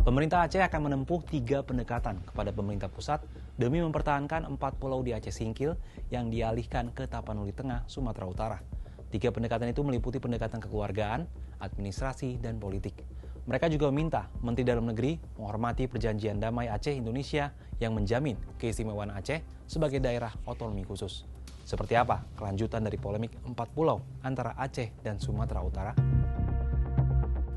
Pemerintah Aceh akan menempuh 3 pendekatan kepada pemerintah pusat demi mempertahankan 4 pulau di Aceh Singkil yang dialihkan ke Tapanuli Tengah, Sumatera Utara. 3 pendekatan itu meliputi pendekatan kekeluargaan, administrasi, dan politik. Mereka juga meminta Menteri Dalam Negeri menghormati Perjanjian Damai Aceh Indonesia yang menjamin keistimewaan Aceh sebagai daerah otonomi khusus. Seperti apa kelanjutan dari polemik 4 pulau antara Aceh dan Sumatera Utara?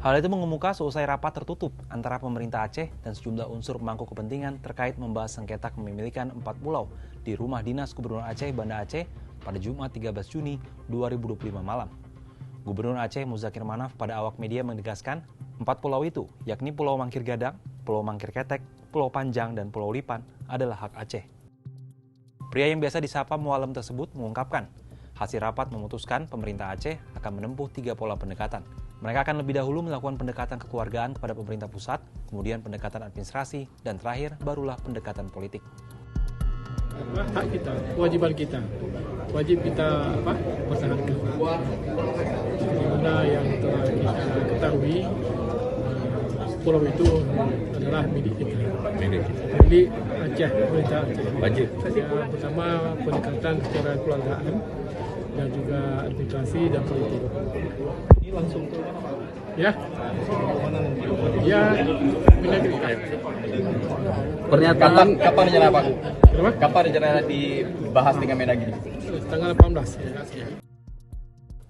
Hal itu mengemuka seusai rapat tertutup antara pemerintah Aceh dan sejumlah unsur pemangku kepentingan terkait membahas sengketa kepemilikan 4 pulau di Rumah Dinas Gubernur Aceh Banda Aceh pada Jumat 13 Juni 2025 malam. Gubernur Aceh Muzakir Manaf pada awak media menegaskan 4 pulau itu, yakni Pulau Mangkir Gadang, Pulau Mangkir Ketek, Pulau Panjang, dan Pulau Lipan adalah hak Aceh. Pria yang biasa disapa Mualem tersebut mengungkapkan, hasil rapat memutuskan pemerintah Aceh akan menempuh 3 pola pendekatan. Mereka akan lebih dahulu melakukan pendekatan kekeluargaan kepada pemerintah pusat, kemudian pendekatan administrasi, dan terakhir barulah pendekatan politik. Hak kita, kewajiban kita, wajib kita pertahankan. Dimana yang telah kita ketahui, pulau itu adalah milik kita. Milik Aceh, pemerintah Aceh. Wajib. Pertama pendekatan secara kekeluargaan dan juga administrasi dan politik. Ini langsung ya, Mendagri. Pernyataan kapan rencana Pak? Kenapa? Kapan rencana dibahas dengan Mendagri? Tanggal 18.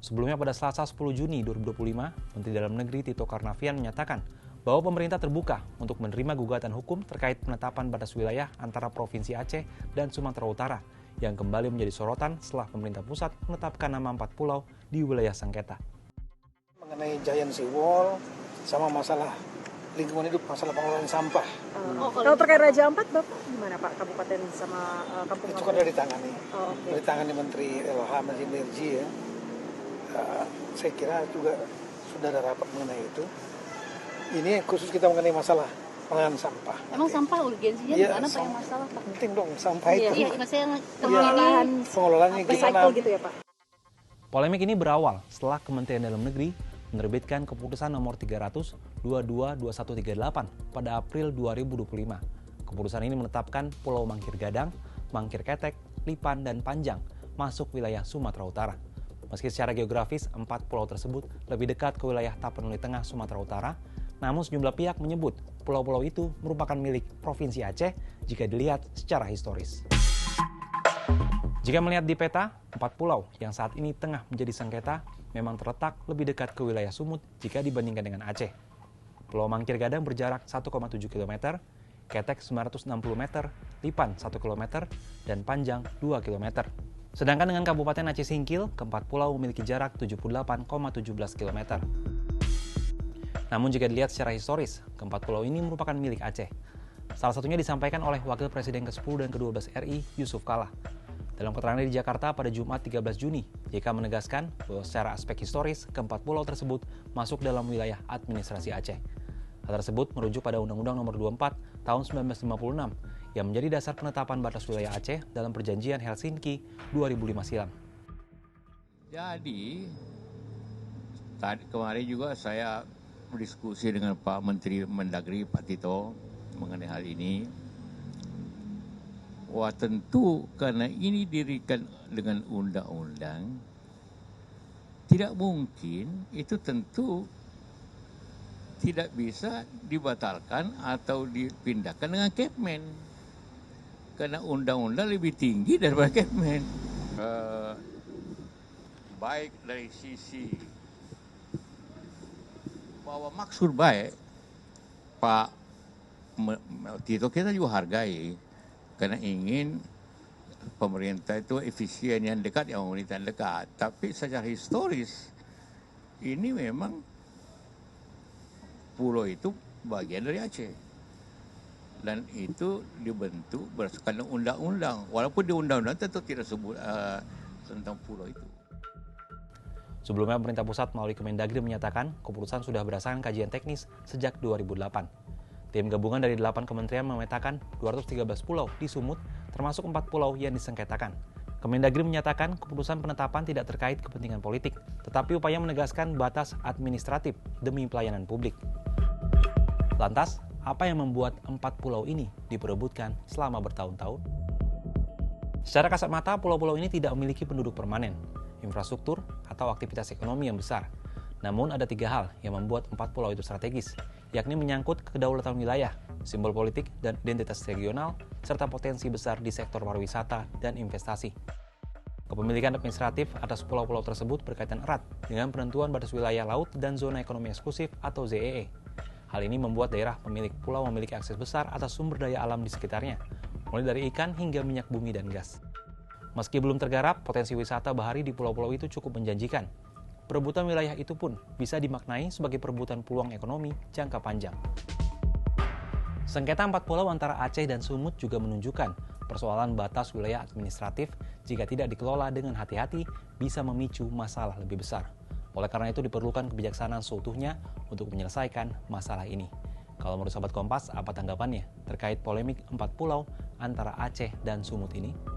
Sebelumnya pada Selasa 10 Juni 2025, Menteri Dalam Negeri Tito Karnavian menyatakan bahwa pemerintah terbuka untuk menerima gugatan hukum terkait penetapan batas wilayah antara Provinsi Aceh dan Sumatera Utara yang kembali menjadi sorotan setelah pemerintah pusat menetapkan nama 4 pulau di wilayah sengketa. Mengenai Giant Sea Wall sama masalah lingkungan hidup, masalah pengelolaan sampah. Kalau terkait Raja Ampat, Bapak gimana Pak? Kabupaten sama kampung? Itu kan dari ditangani. Okay. Dari ditangani Menteri LH, Menteri Energi ya. Saya kira juga sudah ada rapat mengenai itu. Ini khusus kita mengenai masalah pengelolaan sampah. Emang sampah urgensinya di mana Pak yang masalah Pak? Penting dong sampah itu. Iya, maksudnya pengelolaannya gimana? Gitu ya Pak? Polemik ini berawal setelah Kementerian Dalam Negeri menerbitkan keputusan nomor 300/22/2138 pada April 2025. Keputusan ini menetapkan Pulau Mangkir Gadang, Mangkir Ketek, Lipan, dan Panjang masuk wilayah Sumatera Utara. Meski secara geografis 4 pulau tersebut lebih dekat ke wilayah Tapanuli Tengah Sumatera Utara, namun sejumlah pihak menyebut pulau-pulau itu merupakan milik Provinsi Aceh jika dilihat secara historis. Jika melihat di peta, 4 pulau yang saat ini tengah menjadi sengketa memang terletak lebih dekat ke wilayah Sumut jika dibandingkan dengan Aceh. Pulau Mangkir Gadang berjarak 1,7 km, Ketek 960 meter, Lipan 1 km, dan Panjang 2 km. Sedangkan dengan Kabupaten Aceh Singkil, keempat pulau memiliki jarak 78,17 km. Namun jika dilihat secara historis, keempat pulau ini merupakan milik Aceh. Salah satunya disampaikan oleh Wakil Presiden ke-10 dan ke-12 RI, Yusuf Kala. Dalam keterangan di Jakarta pada Jumat 13 Juni, JK menegaskan bahwa secara aspek historis, keempat pulau tersebut masuk dalam wilayah administrasi Aceh. Hal tersebut merujuk pada Undang-Undang Nomor 24 Tahun 1956 yang menjadi dasar penetapan batas wilayah Aceh dalam Perjanjian Helsinki 2005 silam. Jadi, kemarin juga saya berdiskusi dengan Pak Menteri Mendagri, Pak Tito, mengenai hal ini. Wah, tentu karena ini didirikan dengan undang-undang, tidak mungkin itu tentu tidak bisa dibatalkan atau dipindahkan dengan Kepmen. Karena undang-undang lebih tinggi daripada Kepmen. Baik dari sisi bahwa maksud baik Pak Tito kita juga hargai karena ingin pemerintah itu efisien yang dekat, yang pemerintah yang dekat. Tapi secara historis ini memang pulau itu bagian dari Aceh. Dan itu dibentuk berdasarkan undang-undang. Walaupun di undang-undang tentu tidak sebut tentang pulau itu. Sebelumnya pemerintah pusat melalui Kemendagri menyatakan keputusan sudah berdasarkan kajian teknis sejak 2008. Tim gabungan dari 8 kementerian memetakan 213 pulau di Sumut, termasuk 4 pulau yang disengketakan. Kemendagri menyatakan keputusan penetapan tidak terkait kepentingan politik, tetapi upaya menegaskan batas administratif demi pelayanan publik. Lantas, apa yang membuat 4 pulau ini diperebutkan selama bertahun-tahun? Secara kasat mata, pulau-pulau ini tidak memiliki penduduk permanen, infrastruktur, atau aktivitas ekonomi yang besar. Namun ada 3 hal yang membuat 4 pulau itu strategis, yakni menyangkut kedaulatan wilayah, simbol politik dan identitas regional, serta potensi besar di sektor pariwisata dan investasi. Kepemilikan administratif atas pulau-pulau tersebut berkaitan erat dengan penentuan batas wilayah laut dan zona ekonomi eksklusif atau ZEE. Hal ini membuat daerah pemilik pulau memiliki akses besar atas sumber daya alam di sekitarnya, mulai dari ikan hingga minyak bumi dan gas. Meski belum tergarap, potensi wisata bahari di pulau-pulau itu cukup menjanjikan. Perebutan wilayah itu pun bisa dimaknai sebagai perebutan peluang ekonomi jangka panjang. Sengketa 4 pulau antara Aceh dan Sumut juga menunjukkan persoalan batas wilayah administratif jika tidak dikelola dengan hati-hati bisa memicu masalah lebih besar. Oleh karena itu diperlukan kebijaksanaan seutuhnya untuk menyelesaikan masalah ini. Kalau menurut Sobat Kompas, apa tanggapannya terkait polemik 4 pulau antara Aceh dan Sumut ini?